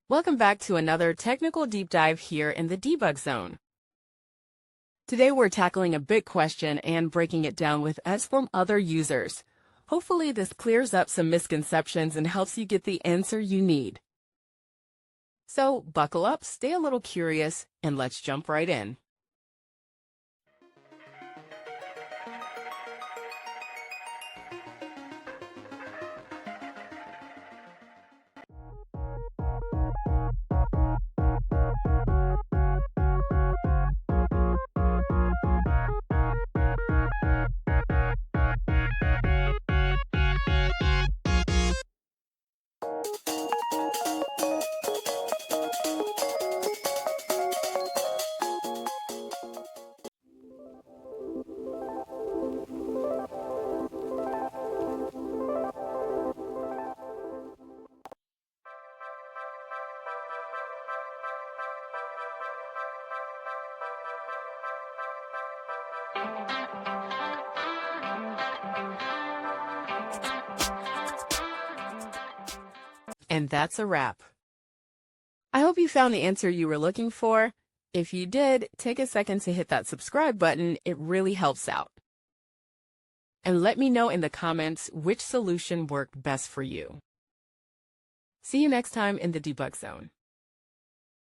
Welcome back to another technical deep dive here in the debug zone. Today we're tackling a big question and breaking it down with us from other users. Hopefully this clears up some misconceptions and helps you get the answer you need. So buckle up, stay a little curious, and let's jump right in. And that's a wrap. I hope you found the answer you were looking for. If you did, take a second to hit that subscribe button. It really helps out. And let me know in the comments which solution worked best for you. See you next time in the debug zone.